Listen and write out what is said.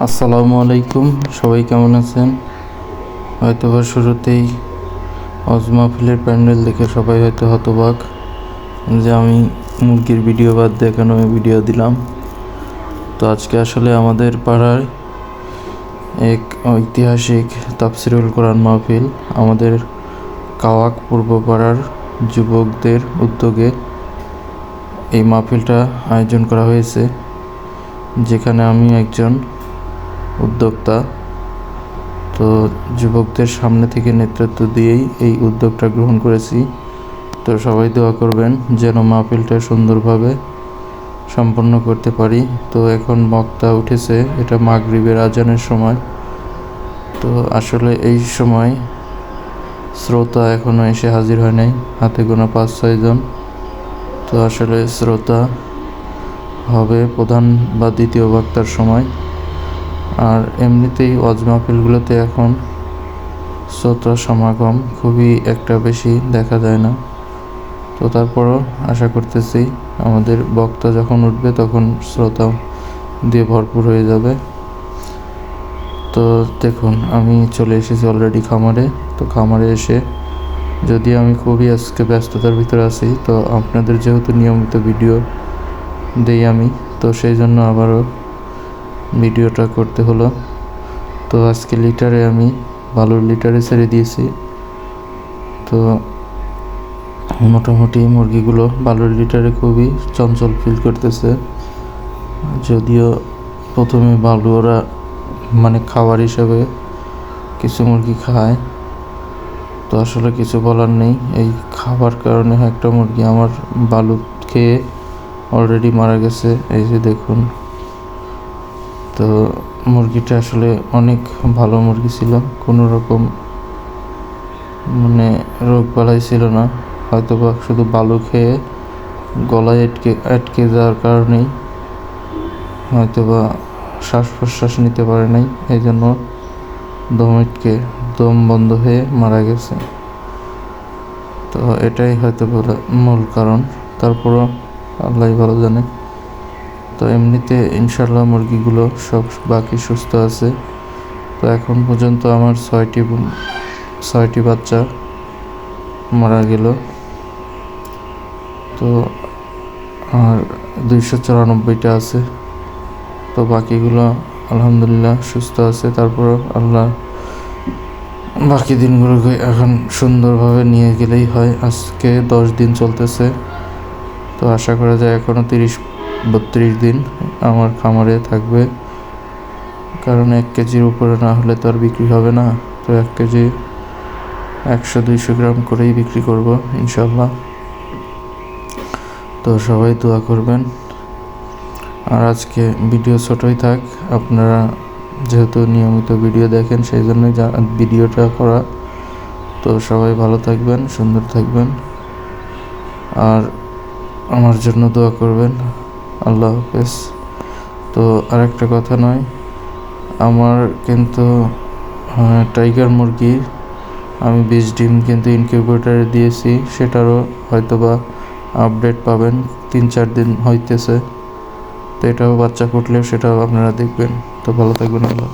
আসসালামু আলাইকুম, সবাই কেমন আছেন? হয়তো বা শুরুতেই হজ মাহফিলের প্যান্ডেল দেখে সবাই হয়তো হতবাক যে আমি মুরগির ভিডিও বাদ দিয়ে কেন ভিডিও দিলাম। তো আজকে আসলে আমাদের পাড়ায় এক ঐতিহাসিক তাফসিরুল কোরআন মাহফিল আমাদের কাওয়াক পূর্ব পাড়ার যুবকদের উদ্যোগে এই মাহফিলটা আয়োজন করা হয়েছে, যেখানে আমি একজন উদ্যোক্তা। তো যুবকদের সামনে থেকে নেতৃত্ব দিয়েই এই উদ্যোগটা গ্রহণ করেছি। তো সবাই দোয়া করবেন যেন মাহফিলটা সুন্দরভাবে সম্পন্ন করতে পারি। তো এখন বক্তা উঠেছে, এটা মাগরিবের আজানের সময়। তো আসলে এই সময় শ্রোতা এখনও এসে হাজির হয় নাই, হাতে গোনা 5-6 জন। তো আসলে শ্রোতা হবে প্রধান বা দ্বিতীয় বক্তার সময়। আর এমনিতেই ওয়াজ মাহফিলগুলোতে এখন শ্রোতার সমাগম খুবই একটা বেশি দেখা যায় না। তো তারপরও আশা করতেছি আমাদের বক্তা যখন উঠবে তখন শ্রোতা দিয়ে ভরপুর হয়ে যাবে। তো দেখুন, আমি চলে এসেছি অলরেডি খামারে। তো খামারে এসে যদি আমি খুবই আজকে ব্যস্ততার ভিতরে আছি, তো আপনাদের যেহেতু নিয়মিত ভিডিও দেই আমি, তো সেই জন্য আবারও ভিডিওটা করতে হলো। তো আজকে লিটারে আমি বালুর লিটারে ছেড়ে দিয়েছি। তো মোটামুটি মুরগিগুলো বালুর লিটারে খুবই চঞ্চল ফিল করতেছে। যদিও প্রথমে বালু ওরা খাবার হিসাবে কিছু মুরগি খায়, তো আসলে কিছু বলার নেই। এই খাবার কারণে একটা মুরগি আমার বালু খেয়ে অলরেডি মারা গেছে, এই যে দেখুন। তো মুরগিটা আসলে অনেক ভালো মুরগি ছিল, কোনো রকম রোগ বালাই ছিল না। হয়তো বা শুধু বালু খেয়ে গলায় আটকে যাওয়ার কারণেই হয়তো বা শ্বাস প্রশ্বাস নিতে পারে নাই, এই জন্য দম বন্ধ হয়ে মারা গেছে। তো এটাই হয়তো মূল কারণ, তারপরও আল্লাহ ভালো জানে। তো এমনিতে ইনশাল্লাহ মুরগিগুলো সব বাকি সুস্থ আছে। তো এখন পর্যন্ত আমার 6টি বাচ্চা মারা গেল। তো আর 294টা আছে। তো বাকিগুলো আলহামদুলিল্লাহ সুস্থ আছে। তারপরও আল্লাহ বাকি দিনগুলোকে এখন সুন্দরভাবে নিয়ে গেলেই হয়। আজকে 10 দিন চলতেছে। তো আশা করা যায় এখনও 30-32 দিন আমার খামারে থাকবে, কারণ 1 কেজির উপরে না হলে তো আর বিক্রি হবে না। তো 1 কেজি 100-200 গ্রাম করেই বিক্রি করব ইনশাল্লাহ। তো সবাই দোয়া করবেন। আর আজকে ভিডিও ছোটই থাক, আপনারা যেহেতু নিয়মিত ভিডিও দেখেন সেই জন্যই ভিডিওটা করা। তো সবাই ভালো থাকবেন, সুন্দর থাকবেন, আর আমার জন্য দোয়া করবেন। আল্লাহ হাফেজ। তো আরেকটা কথা নয়, আমার কিন্তু টাইগার মুরগি আমি 20 ডিম কিন্তু ইনকিউবেটরে দিয়েছি, সেটারও হয়তোবা আপডেট পাবেন। 3-4 দিন হইতেছে। তো এটাও বাচ্চা ফুটলেও সেটাও আপনারা দেখবেন। তো ভালো থাকবেন। আল্লাহ।